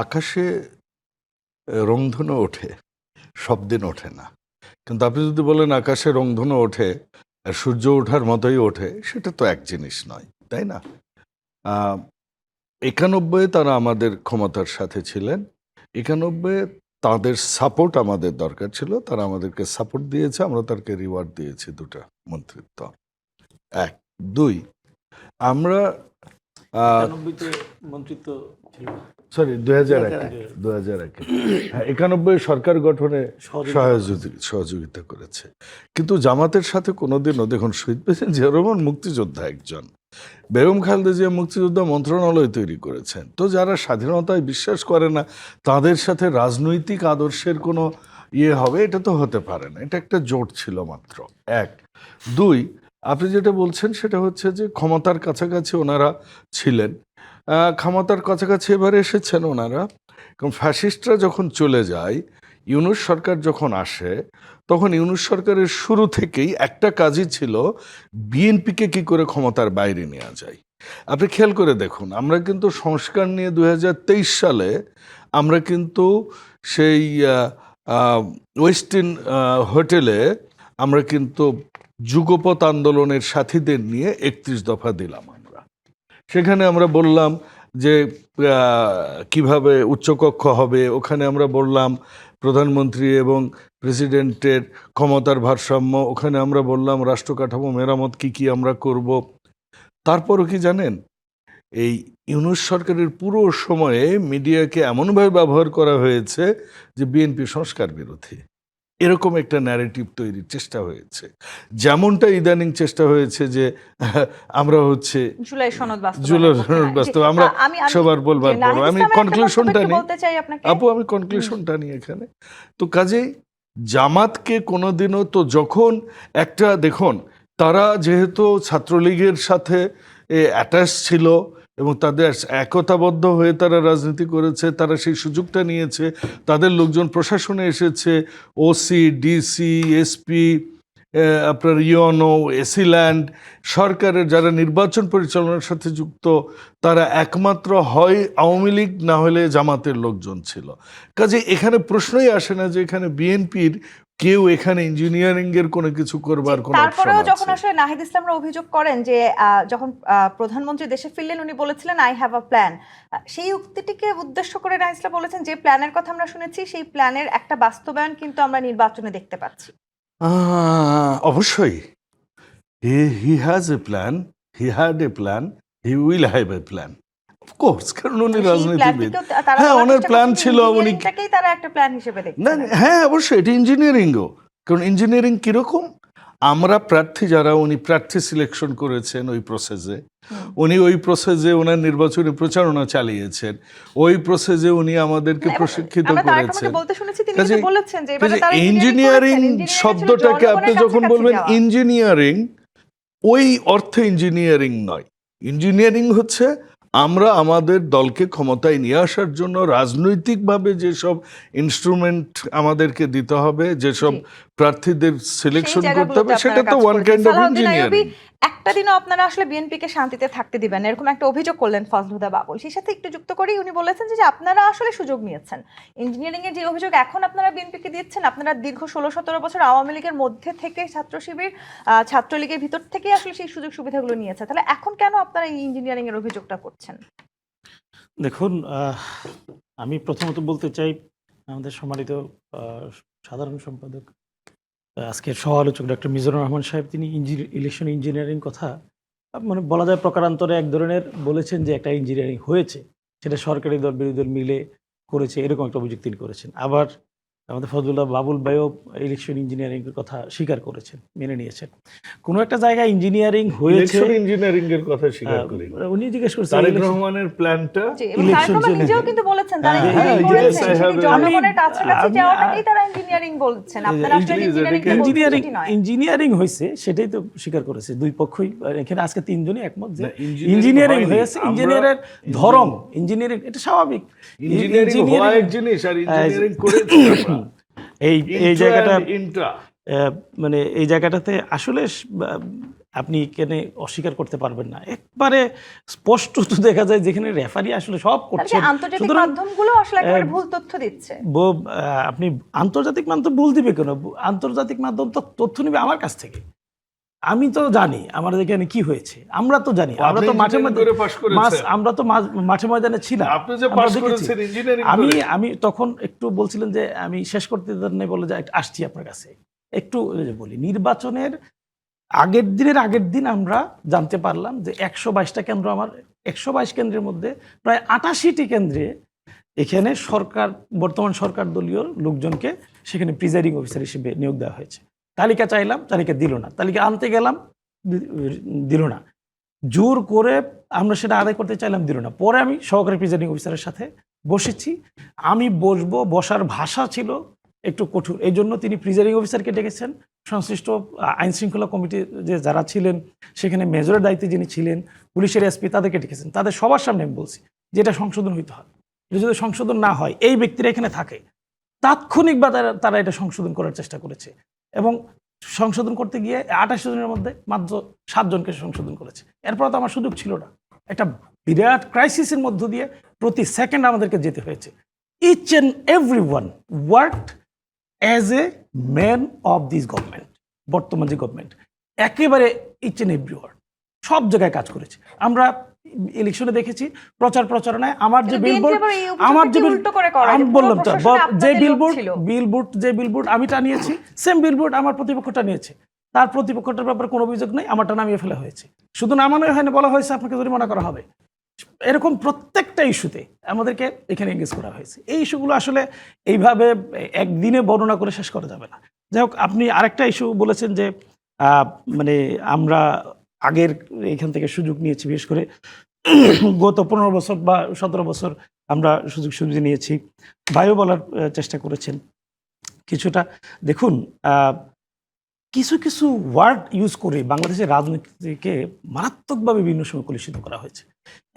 আকাশে রংধনু ওঠে, সব দিন ওঠে না। কিন্তু আপনি যদি বলেন আকাশে রংধনু ওঠে আর সূর্য ওঠার মতোই ওঠে, সেটা তো এক জিনিস নয়, তাই না? 91 তারা আমাদের ক্ষমতার সাথে ছিলেন, 91 তাদের সাপোর্ট আমাদের দরকার ছিল, তারা আমাদেরকে সাপোর্ট দিয়েছে, আমরা তাদেরকে রিওয়ার্ড দিয়েছি দুটা মন্ত্রিত্ব। 1 2 আমরা মন্ত্রিত্ব ছিল, সরি 2001 91 সরকার গঠনে সহযোগিতা করেছে। কিন্তু জামাতের সাথে কোনোদিনও, দেখুন শহীদ প্রেসিডেন্ট জিয়াউর রহমান মুক্তিযোদ্ধা একজন, বেগম খালেদা জিয়া মুক্তিযোদ্ধা মন্ত্রণালয় তৈরি করেছেন। তো যারা স্বাধীনতায় বিশ্বাস করে না তাদের সাথে রাজনৈতিক আদর্শের কোনো হবে, এটা তো হতে পারে না। এটা একটা জোট ছিল মাত্র। 1 2 আপনি যেটা বলছেন সেটা হচ্ছে যে ক্ষমতার কাছাকাছি ওনারা ছিলেন, ক্ষমতার কাছাকাছি এবারে এসেছেন ওনারা। কারণ ফ্যাসিস্টরা যখন চলে যায়, ইউনূস সরকার যখন আসে, তখন ইউনূস সরকারের শুরু থেকেই একটা কাজই ছিল বিএনপিকে কি করে ক্ষমতার বাইরে নেওয়া যায়। আপনি খেয়াল করে দেখুন, আমরা কিন্তু সংস্কার নিয়ে 2023 সালে আমরা কিন্তু সেই ওয়েস্টিন হোটেলে আমরা কিন্তু যুগপৎ আন্দোলনের সাথীদের নিয়ে 31 দফা দিলাম। আমরা সেখানে আমরা বললাম যে কিভাবে উচ্চকক্ষ হবে, ওখানে আমরা বললাম প্রধানমন্ত্রী এবং প্রেসিডেন্টের ক্ষমতার ভারসাম্য, ওখানে আমরা বললাম রাষ্ট্র কাঠামো মেরামত কি আমরা করব। তারপরও কি জানেন, এই ইউনূস সরকারের পুরো সময়ে মিডিয়াকে এমনভাবে ব্যবহার করা হয়েছে যে বিএনপি সংস্কার বিরোধী, এরকম একটা ন্যারেটিভ তৈরির চেষ্টা হয়েছে। যেমনটা ইদানিং চেষ্টা হয়েছে যে আমরা হচ্ছে জুলাই সনদ বাস্তব, আমরা সবার বলবার পর আমি কনক্লুশনটা নিই আপু, আমি কনক্লুশনটা নিই এখানে। তো কাজেই জামাতকে কোনোদিনও তো যখন একটা, দেখুন তারা যেহেতু ছাত্রলীগের সাথে অ্যাটাচ ছিল এবং তাদের একতাবদ্ধ হয়ে তারা রাজনীতি করেছে, তারা সেই সুযোগটা নিয়েছে, তাদের লোকজন প্রশাসনে এসেছে, ওসি, ডিসি, এসপি, আপনার ইউএনও, এসিল্যান্ড, সরকারের যারা নির্বাচন পরিচালনার সাথে যুক্ত, তারা একমাত্র হয় আওয়ামী লীগ না হলে জামাতের লোকজন ছিল। কাজে এখানে প্রশ্নই আসে না যে এখানে বিএনপির কেউ এখানে ইঞ্জিনিয়ারিং এর কোনো কিছু করবার কোনো অপশন আছে। তারপরেও যখন আসলে নাহিদ ইসলামরা অভিযোগ করেন যে যখন প্রধানমন্ত্রী দেশে ফিরলেন উনি বলেছিলেন আই হ্যাভ আ প্ল্যান, সেই উক্তিটিকে উদ্দেশ্য করে নাহিদ ইসলাম বলেছেন যে প্ল্যানের কথা আমরা শুনেছি, সেই প্ল্যানের একটা বাস্তবায়ন কিন্তু আমরা নির্বাচনে দেখতে পাচ্ছি। অবশ্যই he has a plan, he had a plan, he will have a plan. Of course, কারণ উনি সেই রাজনীতিবিদ। প্ল্যানটিকেও তারা হ্যাঁ, বলার ওনার চেষ্টা প্ল্যান করছেন ছিল, উনি ইঞ্জিনিয়ারিংটাকেই তারা একটা প্ল্যান হিসেবে না দেখছেন। হ্যাঁ অবশ্যই এটা ইঞ্জিনিয়ারিংও। কারণ ইঞ্জিনিয়ারিং কিরকম, আমরা প্রার্থী যারা, উনি প্রার্থী সিলেকশন করেছেন ওই প্রসেসে, উনি ওই প্রসেসে ওনার নির্বাচনী প্রচারণা চালিয়েছেন, ওই প্রসেসে উনি আমাদেরকে প্রশিক্ষিত আমরা তারেক করেছেন। রহমানকে বলতে শুনেছি, তিনি কাজেই- কিন্তু বলেছেন যে এবারে তারা ইঞ্জিনিয়ারিং ইঞ্জিনিয়ারিং শব্দটাকে আপনি যখন বলবেন ইঞ্জিনিয়ারিং, ওই অর্থে ইঞ্জিনিয়ারিং নয়। ইঞ্জিনিয়ারিং হচ্ছে আমরা আমাদের দলকে ক্ষমতায় নিয়ে আসার জন্য রাজনৈতিকভাবে যেসব ইনস্ট্রুমেন্ট আমাদেরকে দিতে হবে, যেসব প্রার্থীদের সিলেকশন করতে হবে, সেটা তো ওয়ান কাইন্ড অফ ইঞ্জিনিয়ারিং। একটা দিনও আপনারা আসলে বিএনপিকে শান্তিতে থাকতে দিবেন না, এরকম একটা অভিযোগ করলেন ফজল হুদা বাবুল। সেই সাথে একটু যুক্ত করেই উনি বলেছেন যে আপনারা আসলে সুযোগ নিয়েছেন। ইঞ্জিনিয়ারিং এর যে অভিযোগ এখন আপনারা বিএনপিকে দিচ্ছেন, আপনারা দীর্ঘ 16-17 বছর আওয়ামী লীগের মধ্যে থেকে, ছাত্র শিবির, ছাত্রলীগের ভিতর থেকে আসলে সেই সুযোগ সুবিধাগুলো নিয়েছে, তাহলে এখন কেন আপনারা এই ইঞ্জিনিয়ারিং এর অভিযোগটা করছেন? দেখুন, আমি প্রথমত বলতে চাই আমাদের সম্মানিত সাধারণ সম্পাদক, আজকের সহ আলোচক ডক্টর মিজানুর রহমান সাহেব, তিনি ইলেকশন ইঞ্জিনিয়ারিং কথা মানে বলা যায় প্রকারান্তরে এক ধরনের বলেছেন যে একটা ইঞ্জিনিয়ারিং হয়েছে, সেটা সরকারি দল বিরোধী দল মিলে করেছে, এরকম একটা অভিযোগ তিনি করেছেন। আবার আমাদের ফজলুল্লাহ বাবুল ভাইও ইলেকশন ইঞ্জিনিয়ারিং এর কথা স্বীকার করেছেন, মেনে নিয়েছেন। কোনো একটা জায়গায় ইঞ্জিনিয়ারিং হয়েছে, ইঞ্জিনিয়ারিং এর কথা স্বীকার করি। উনি জিজ্ঞেস করছেন তারেক রহমানের প্ল্যানটা এবং তারেক রহমান নিজেও কিন্তু বলেছেন তারা ইঞ্জিনিয়ারিং করেছেন, সেটি জনগণের কাছাকাছি যাওয়াটাকেই তারা ইঞ্জিনিয়ারিং বলছেন। আপনারা আসলে ইঞ্জিনিয়ারিং হয়েছে সেটাই তো স্বীকার করেছে দুই পক্ষই। এখানে আজকে তিনজনই একমত যে ইঞ্জিনিয়ারিং হয়েছে, ইঞ্জিনিয়ারের ধরন, ইঞ্জিনিয়ারিং এটা স্বাভাবিক। ইঞ্জিনিয়ারিং হওয়া এক জিনিস, আর ইঞ্জিনিয়ারিং করেছি এই জায়গাটা মানে এই জায়গাটাতে আসলে আপনি এখানে অস্বীকার করতে পারবেন না, একবারে স্পষ্ট তো দেখা যায় যেখানে রেফারি আসলে সব করছে। আন্তর্জাতিক মাধ্যমগুলো আসলে একেবারে ভুল তথ্য দিচ্ছে। আপনি আন্তর্জাতিক মাধ্যম ভুল দিবে কেন? আন্তর্জাতিক মাধ্যম তো তথ্য নেবে আমার কাছ থেকে। আমি তো জানি আমাদের এখানে কি হয়েছে, আমরা তো জানি, আমরা তো মাঠে মাঠে ময়দানে ছিলাম। আমি তখন একটু বলছিলেন যে আমি শেষ করতে নেই বলে যে আসছি আপনার কাছে একটু বলি। নির্বাচনের আগের দিন আমরা জানতে পারলাম যে 122টা কেন্দ্র, আমার 122 কেন্দ্রের মধ্যে প্রায় 88টি কেন্দ্রে এখানে বর্তমান সরকার দলীয় লোকজনকে সেখানে প্রিজাইডিং অফিসার হিসেবে নিয়োগ দেওয়া হয়েছে। তালিকা চাইলাম, তালিকা দিল না, তালিকা আনতে গেলাম, দিল না, জোর করে আমরা সেটা আদায় করতে চাইলাম, দিল না। পরে আমি সহকারী প্রিজাইডিং অফিসারের সাথে বসেছি, আমি বসার ভাষা ছিল একটু কঠোর, এই জন্য তিনি প্রিজাইডিং অফিসারকে ডেকেছেন, সংশ্লিষ্ট আইন শৃঙ্খলা কমিটি যে যারা ছিলেন সেখানে মেজরের দায়িত্বে যিনি ছিলেন, পুলিশের এসপি, তাদেরকে ডেকেছেন। তাদের সবার সামনে আমি বলছি যে এটা সংশোধন হইতে হয়, যদি সংশোধন না হয়, এই ব্যক্তিরা এখানে থাকে, তাৎক্ষণিকভাবে তারা এটা সংশোধন করার চেষ্টা করেছে এবং সংশোধন করতে গিয়ে 28 জনের মধ্যে মাত্র 7 জনকে সংশোধন করেছে। এরপর তো আমার সুযোগ ছিল না, একটা বিরাট ক্রাইসিসের মধ্য দিয়ে প্রতি সেকেন্ড আমাদেরকে যেতে হয়েছে। Each and every one worked as a man of this government, বর্তমান যে গভর্নমেন্ট, একেবারে ইচ অ্যান্ড এভরি ওয়ার্ড সব জায়গায় কাজ করেছে। আমরা ইলেকশনে দেখেছি প্রচারণায় আমার যে বিলবোর্ড আমি বললাম যে বিলবোর্ড আমি টানিয়েছি, সেম বিলবোর্ড আমার প্রতিপক্ষ টানিয়েছে, তার প্রতিপক্ষটার ব্যাপারে কোনো অভিযোগ নেই, আমারটা নামিয়ে ফেলা হয়েছে। শুধু নামানো হয়নি, বলা হয়েছে আপনাকে জরিমানা করা হবে। এরকম প্রত্যেকটা ইস্যুতে আমাদেরকে এখানে এঙ্গেজ করা হয়েছে। এই ইস্যুগুলো আসলে এইভাবে একদিনে বর্ণনা করে শেষ করা যাবে না। যাই হোক, আপনি আরেকটা ইস্যু বলেছেন যে মানে আমরা আগের এখান থেকে সুযোগ নিয়েছি, বিশেষ করে গত 15 বছর বা 17 বছর আমরা সুযোগ সুবিধা নিয়েছি। ভাইও বলার চেষ্টা করেছেন কিছুটা। দেখুন, কিছু কিছু ওয়ার্ড ইউজ করে বাংলাদেশের রাজনীতিকে মারাত্মকভাবে বিভিন্ন সময় কলুষিত করা হয়েছে।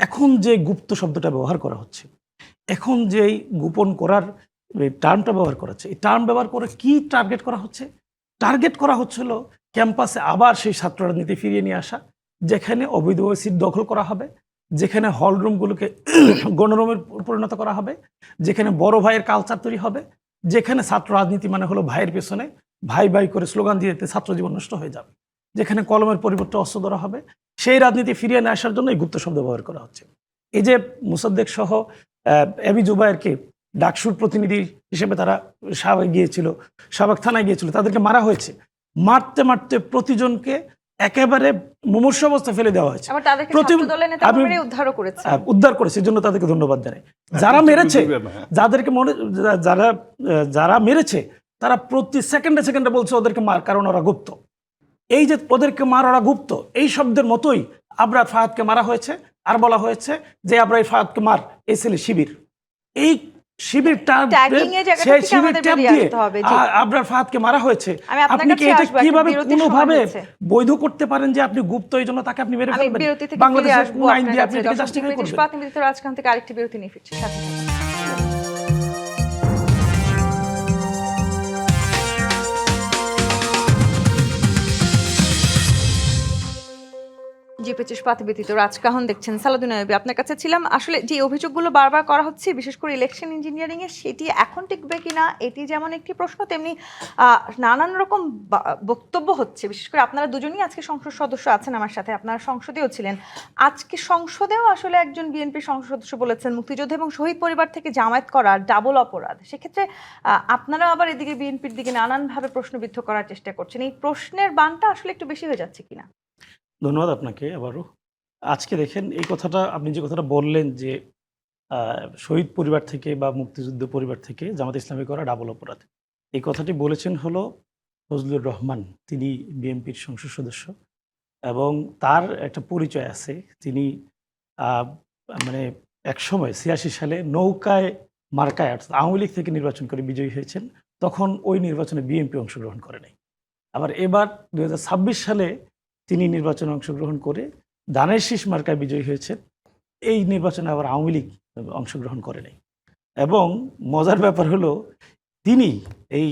এখন যে গুপ্ত শব্দটা ব্যবহার করা হচ্ছে, এখন যে গোপন করার টার্মটা ব্যবহার করা হচ্ছে, এই টার্ম ব্যবহার করে কি টার্গেট করা হচ্ছে? টার্গেট করা হচ্ছিল ক্যাম্পাসে আবার সেই ছাত্র রাজনীতি ফিরিয়ে নিয়ে আসা, যেখানে অবৈধভাবে সিট দখল করা হবে, যেখানে হলরুমগুলোকে গণরুমে পরিণত করা হবে, যেখানে বড় ভাইয়ের কালচার তৈরি হবে, যেখানে ছাত্র রাজনীতি মানে হলো ভাইয়ের পেছনে ভাই ভাই করে স্লোগান দিয়ে ছাত্র জীবন নষ্ট হয়ে যাবে, যেখানে কলমের পরিবর্তে অস্ত্র ধরা হবে, সেই রাজনীতি ফিরিয়ে নিয়ে আসার জন্য এই গুপ্ত শব্দ ব্যবহার করা হচ্ছে। এই যে মোসাদ্দেক সহ এবি জুবায়েরকে ডাকসুর প্রতিনিধি হিসেবে তারা শাহবাগ গিয়েছিল, শাহবাগ থানায় গিয়েছিল, তাদেরকে মারা হয়েছে। মারতে মারতে প্রতিজনকে একেবারে মুমূর্ষু অবস্থা ফেলে দেওয়া হয়েছে। আবার তাদেরকে ছাত্র দলের নেতাকর্মীরা উদ্ধারও করেছে। উদ্ধার করেছে, এর জন্য তাদেরকে ধন্যবাদ জানাই। যারা মেরেছে, যাদেরকে যারা মেরেছে তারা প্রতি সেকেন্ডে সেকেন্ডে বলছে ওদেরকে মার, কারণ ওরা গুপ্ত। এই যে ওদেরকে মার, ওরা গুপ্ত, এই শব্দের মতোই আবরার ফাহাদকে মারা হয়েছে। আর বলা হয়েছে যে আবরার ফাহাদকে মার, এই ছেলে শিবির। এই শিবিরটা সেই শিবির ট্যাপ দিয়ে আবরার ফাহাদকে মারা হয়েছে। আপনি কি এটা কিভাবে কোনোভাবে বৈধ করতে পারেন যে আপনি গুপ্ত, এই জন্য তাকে আপনি মেরে ফেলবেন? বাংলাদেশের কোন আইন দিয়ে আপনি এটা জাস্টিফাই করবেন? রাজখান থেকে আরেকটি বিরতি নিয়ে ফিরছি সাথে। জি25 পাতে ব্যতীত রাজকাহন দেখছেন। সালাউদ্দিন আইয়ুবী, আপনার কাছে ছিলাম। আসলে যে অভিযোগগুলো বারবার করা হচ্ছে, বিশেষ করে ইলেকশন ইঞ্জিনিয়ারিং এর, সেটি এখন টিকবে কিনা এটি যেমন একটি প্রশ্ন, তেমনি নানান রকম বক্তব্য হচ্ছে। বিশেষ করে আপনারা দুজনই আজকে সংসদ সদস্য আছেন আমার সাথে, আপনারা সংসদেও ছিলেন। আজকে সংসদেও আসলে একজন বিএনপি সংসদ সদস্য বলেছেন মুক্তিযোদ্ধা এবং শহীদ পরিবার থেকে জামায়াত করা ডাবল অপরাধ। সেক্ষেত্রে আপনারা আবার এদিকে বিএনপির দিকে নানানভাবে প্রশ্নবিদ্ধ করার চেষ্টা করছেন। এই প্রশ্নের বানটা আসলে একটু বেশি হয়ে যাচ্ছে কিনা? ধন্যবাদ আপনাকে আবারও। আজকে দেখেন, এই কথাটা আপনি যে কথাটা বললেন যে শহীদ পরিবার থেকে বা মুক্তিযুদ্ধ পরিবার থেকে জামাত ইসলামী করা ডাবল অপরাধ, এই কথাটি বলেছেন হলো ফজলুর রহমান। তিনি বিএনপির সংসদ সদস্য এবং তার একটা পরিচয় আছে। তিনি মানে একসময় ৮৬ সালে নৌকায় মার্কায় অর্থাৎ আওয়ামী লীগ থেকে নির্বাচন করে বিজয়ী হয়েছেন। তখন ওই নির্বাচনে বিএনপি অংশগ্রহণ করে নাই। আবার এবার ২০২৬ সালে তিনি নির্বাচনে অংশগ্রহণ করে ধানের শীষ মার্কায় বিজয়ী হয়েছেন। এই নির্বাচনে আবার আওয়ামী লীগ অংশগ্রহণ করে নাই। এবং মজার ব্যাপার হলো, তিনি এই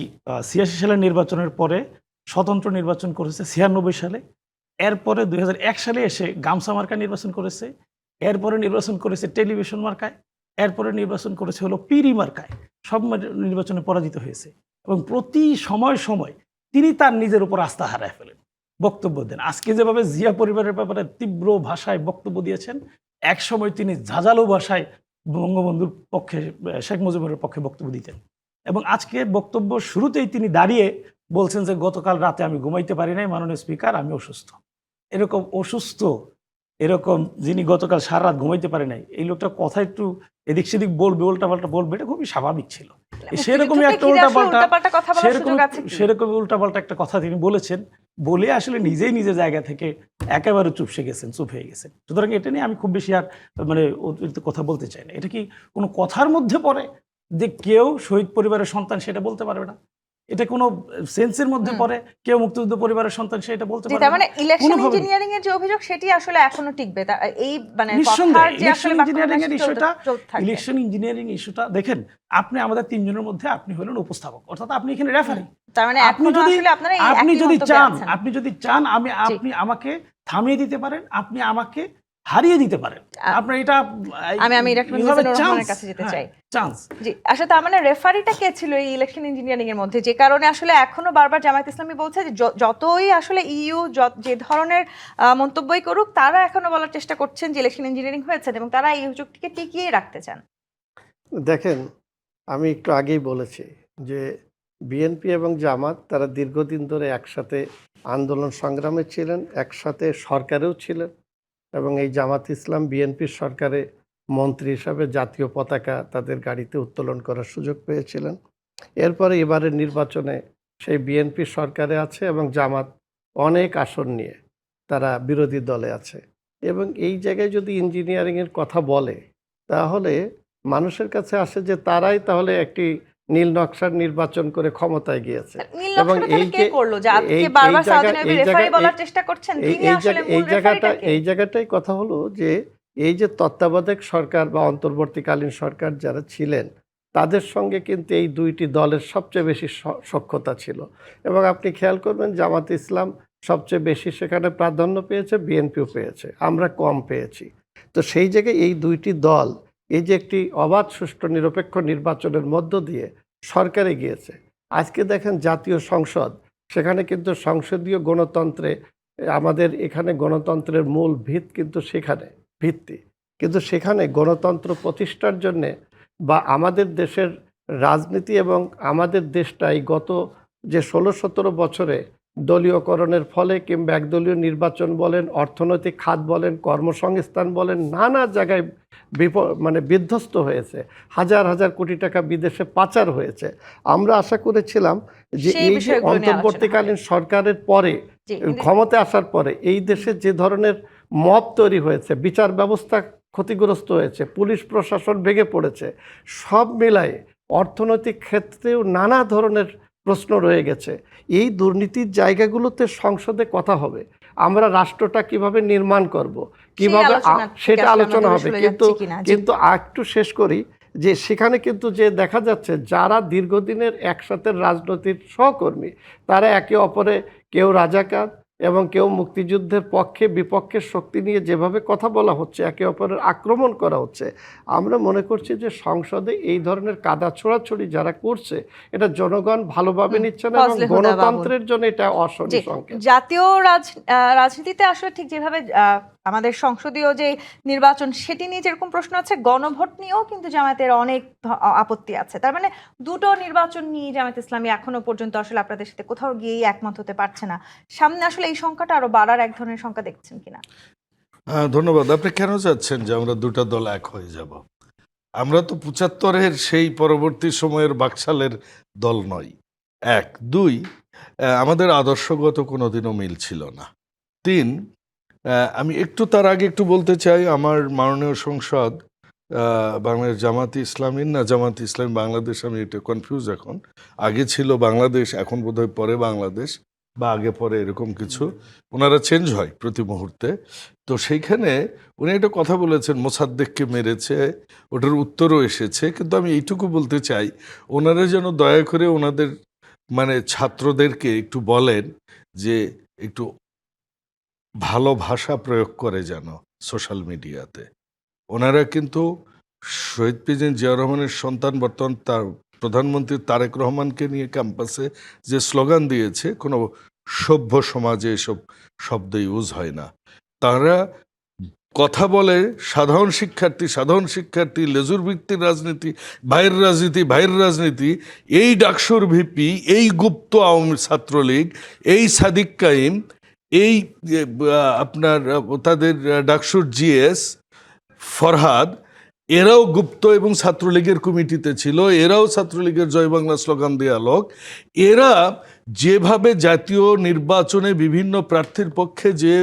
৮৬ সালের নির্বাচনের পরে স্বতন্ত্র নির্বাচন করেছে ৯৬ সালে। এরপরে ২০০১ সালে এসে গামছা মার্কায় নির্বাচন করেছে। এরপরে নির্বাচন করেছে টেলিভিশন মার্কায়। এরপরে নির্বাচন করেছে হলো পিরি মার্কায়। সব নির্বাচনে পরাজিত হয়েছে এবং প্রতি সময় তিনি তার নিজের উপর আস্থা হারায় ফেলেন, বক্তব্য দেন। আজকে যেভাবে জিয়া পরিবারের ব্যাপারে তীব্র ভাষায় বক্তব্য দিয়েছেন, এক সময় তিনি ঝাঁঝালো ভাষায় বঙ্গবন্ধুর পক্ষে, শেখ মুজিবের পক্ষে বক্তব্য দিতেন। এবং আজকে বক্তব্য শুরুতেই তিনি দাঁড়িয়ে বলছেন যে গতকাল রাতে আমি ঘুমাইতে পারি নাই, মাননীয় স্পিকার, আমি অসুস্থ। এরকম অসুস্থ, এরকম যিনি গতকাল সারা রাত ঘুমাইতে পারে নাই, এই লোকটা কথা একটু এদিক সেদিক বলবে, উল্টাপাল্টা বলবে, এটা খুবই স্বাভাবিক ছিল। সেরকমই একটা উল্টাপাল্টা একটা কথা তিনি বলেছেন, বলে আসলে নিজের জায়গা থেকে একেবারে চুপ হয়ে গেছেন। সুতরাং এটা নিয়ে আমি খুব বেশি আর মানে কথা বলতে চাই না। এটা কি কোনো কথার মধ্যে পড়ে যে কেউ শহীদ পরিবারের সন্তান সেটা বলতে পারবে না? এটা কোনো সেন্সের মধ্যে পড়ে কেউ মুক্তিযুদ্ধ পরিবারের সন্তান সেটা বলতে পারবে না? মানে ইলেকশন ইঞ্জিনিয়ারিং এর যে অভিযোগ সেটি আসলে এখনো টিকবে? এই মানে ইলেকশন ইঞ্জিনিয়ারিং ইস্যুটা দেখেন, আপনি আমাদের তিনজনের মধ্যে আপনি হলেন উপস্থাপক, অর্থাৎ আপনি এখানে রেফারি। তার মানে আপনি যদি চান আপনি আমাকে থামিয়ে দিতে পারেন, আপনি আমাকে হারিয়ে দিতে পারেন। আপনার এটা আমি কাছে যেতে চাই চান্স। জি, আসলে তার মানে রেফারিটা কে ছিল এই ইলেকশন ইঞ্জিনিয়ারিং এর মধ্যে, যে কারণে আসলে এখনো বারবার জামায়াত ইসলামী বলছে যে যতই আসলে ইইউ যে ধরনের মন্তব্যই করুক, তারা এখনো বলার চেষ্টা করছেন যে ইলেকশন ইঞ্জিনিয়ারিং হয়েছে এবং তারা এই অভিযোগটিকে টিকিয়ে রাখতে চান। দেখেন, আমি একটু আগেই বলেছি যে বিএনপি এবং জামাত তারা দীর্ঘদিন ধরে একসাথে আন্দোলন সংগ্রামে ছিলেন, একসাথে সরকারেও ছিলেন এবং এই জামাত ইসলাম বিএনপির সরকারে মন্ত্রী হিসাবে জাতীয় পতাকা তাদের গাড়িতে উত্তোলন করার সুযোগ পেয়েছিলেন। এরপরে এবারের নির্বাচনে সেই বিএনপি সরকারে আছে এবং জামাত অনেক আসন নিয়ে তারা বিরোধী দলে আছে। এবং এই জায়গায় যদি ইঞ্জিনিয়ারিংয়ের কথা বলে, তাহলে মানুষের কাছে আসে যে তারাই তাহলে একটি নীল নকশার নির্বাচন করে ক্ষমতায় গিয়েছে। এবং এই জায়গাটাই কথা হলো যে এই যে তত্ত্বাবধায়ক সরকার বা অন্তর্বর্তীকালীন সরকার যারা ছিলেন, তাদের সঙ্গে কিন্তু এই দুইটি দলের সবচেয়ে বেশি সখ্যতা ছিল। এবং আপনি খেয়াল করবেন, জামাত ইসলাম সবচেয়ে বেশি সেখানে প্রাধান্য পেয়েছে, বিএনপিও পেয়েছে, আমরা কম পেয়েছি। তো সেই জায়গায় এই দুইটি দল এই যে একটি অবাধ, সুষ্ঠু, নিরপেক্ষ নির্বাচনের মধ্য দিয়ে সরকারে গিয়েছে। আজকে দেখেন জাতীয় সংসদ, সেখানে কিন্তু সংসদীয় গণতন্ত্রে, আমাদের এখানে গণতন্ত্রের মূল ভিত কিন্তু সেখানে ভিত্তি, কিন্তু সেখানে গণতন্ত্র প্রতিষ্ঠার জন্যে বা আমাদের দেশের রাজনীতি এবং আমাদের দেশটাই গত যে ১৬-১৭ বছরে দলীয়করণের ফলে কিংবা একদলীয় নির্বাচন বলেন, অর্থনৈতিক খাত বলেন, কর্মসংস্থান বলেন, নানা জায়গায় মানে বিধ্বস্ত হয়েছে, হাজার হাজার কোটি টাকা বিদেশে পাচার হয়েছে। আমরা আশা করেছিলাম যে সেই এই যে বিষয়গুলো নিয়ে আলোচনা অন্তর্বর্তীকালীন সরকারের পরে জি, ক্ষমতায় আসার পরে এই দেশে যে ধরনের মব তৈরি হয়েছে, বিচার ব্যবস্থা ক্ষতিগ্রস্ত হয়েছে, পুলিশ প্রশাসন ভেঙে পড়েছে, সব মিলায়ে অর্থনৈতিক ক্ষেত্রেও নানা ধরনের প্রশ্ন রয়ে গেছে। এই দুর্নীতির জায়গাগুলোতে সংসদে কথা হবে, আমরা রাষ্ট্রটা কিভাবে নির্মাণ করব, কিভাবে আলোচনা থেকে সেটা আসলে আলোচনা আমরা হবে। দূরে কিন্তু যাচ্ছি কিনা, জি। কিন্তু একটু শেষ করি যে সেখানে কিন্তু যে দেখা যাচ্ছে যারা দীর্ঘদিনের একসাথে রাজনৈতিক সহকর্মী, তারা একে অপরে কেউ রাজাকার এবং কেউ মুক্তিযুদ্ধের পক্ষে বিপক্ষে শক্তি নিয়ে যেভাবে কথা বলা হচ্ছে, একে অপরের আক্রমণ করা হচ্ছে, আমরা মনে করছি যে সংসদে এই ধরনের কাদা ছোড়াছড়ি যারা করছে এটা জনগণ ভালোভাবে নিচ্ছে না এবং ফজলে হুদা বাবুল। গণতন্ত্রের জন্য এটা জি, অশনি সংকেত। জাতীয় রাজনীতিতে আসলে ঠিক যেভাবে আমাদের সংসদীয় যে নির্বাচন সেটি নিয়ে যেরকম প্রশ্ন আছে, গণভোট নিয়েও কিন্তু জামায়াতের অনেক আপত্তি আছে। তার মানে দুটো নির্বাচন নিয়ে জামায়াত ইসলামী এখনো পর্যন্ত আসলে আপনাদের সাথে কোথাও গিয়েই একমত হতে পারছে না। সামনে আসলে এই সংখ্যাটা আরো বাড়ার এক ধরনের সংখ্যা দেখছেন কিনা? ধন্যবাদ। আপনি কেন চাচ্ছেন যে আমরা দুটা দল এক হয়ে যাব? আমরা তো ৭৫-এর সেই পরবর্তী সময়ের বাকশালের দল নই। এক। দুই, আমাদের আদর্শগত কোনোদিনও মিল ছিল না। তিন, আমি একটু তার আগে একটু বলতে চাই, আমার মাননীয় সংসদ বাংলাদেশ জামাতে ইসলামী না জামাতে ইসলামী বাংলাদেশ, আমি এটা কনফিউজ এখন। আগে ছিল বাংলাদেশ, এখন বোধহয় পরে বাংলাদেশ বা আগে পরে এরকম কিছু, ওনারা চেঞ্জ হয় প্রতি মুহূর্তে। তো সেইখানে উনি একটা কথা বলেছেন, মোসাদ্দেককে মেরেছে, ওটার উত্তরও এসেছে। কিন্তু আমি এইটুকু বলতে চাই, ওনারা যেন দয়া করে ওনাদের মানে ছাত্রদেরকে একটু বলেন যে একটু ভালো ভাষা প্রয়োগ করে যেন সোশ্যাল মিডিয়াতে। ওনারা কিন্তু শহীদ প্রেসিডেন্ট জিয়াউর রহমানের সন্তান, বর্তমান তার প্রধানমন্ত্রী তারেক রহমানকে নিয়ে ক্যাম্পাসে যে স্লোগান দিয়েছে, কোনো সভ্য সমাজে এসব শব্দ ইউজ হয় না। তারা কথা বলে সাধারণ শিক্ষার্থী, লেজুর ভিত্তির রাজনীতি, ভাইয়ের রাজনীতি, এই ডাকসুর ভিপি, এই গুপ্ত আওয়ামী ছাত্রলীগ, এই সাদিক কাইম, এই আপনার তাদের ডাকসুর জিএস ফরহাদ, এরাও গুপ্ত এবং ছাত্রলীগের কমিটিতে ছিল, এরাও ছাত্রলীগের জয় বাংলা স্লোগান দেয়া লোক। এরা যেভাবে জাতীয় নির্বাচনে বিভিন্ন প্রার্থীর পক্ষে যে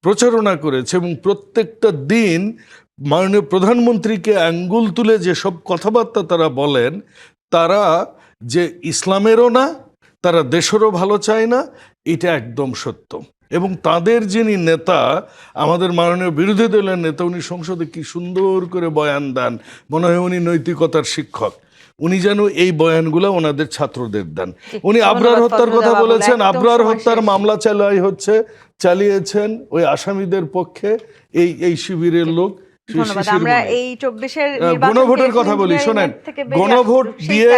প্রচারণা করেছে এবং প্রত্যেকটা দিন মাননীয় প্রধানমন্ত্রীকে আঙ্গুল তুলে যেসব কথাবার্তা তারা বলেন, তারা যে ইসলামেরও না, তারা দেশেরও ভালো চায় না, এটা একদম সত্য। এবং তাদের যিনি নেতা, আমাদের মাননীয় বিরোধী দলের নেতা, উনি সংসদে কি সুন্দর করে বয়ান দেন, মনে হয় উনি নৈতিকতার শিক্ষক। উনি যেন এই বয়ানগুলো ওনাদের ছাত্রদের দেন। উনি আবরার হত্যার কথা বলেছেন, আবরার হত্যার মামলা চালিয়েছেন ওই আসামিদের পক্ষে এই শিবিরের লোক। ধন্যবাদ। আমরা এই 24-এর গণভোটের কথা বলি, শোনেন, গণভোট নিয়ে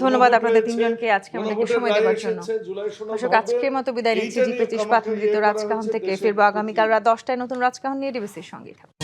ধন্যবাদ আপনাদের তিনজনকে আজকে আমাদেরকে সময় দেওয়ার জন্য। দর্শক, আজকের মতো বিদায় নিচ্ছি জি25 প্রাথমিক রাজকাহন থেকে। ফিরবো আগামীকাল রাত 10টায় নতুন রাজকাহন নিয়ে। ডিবিসির সঙ্গেই থাকুন।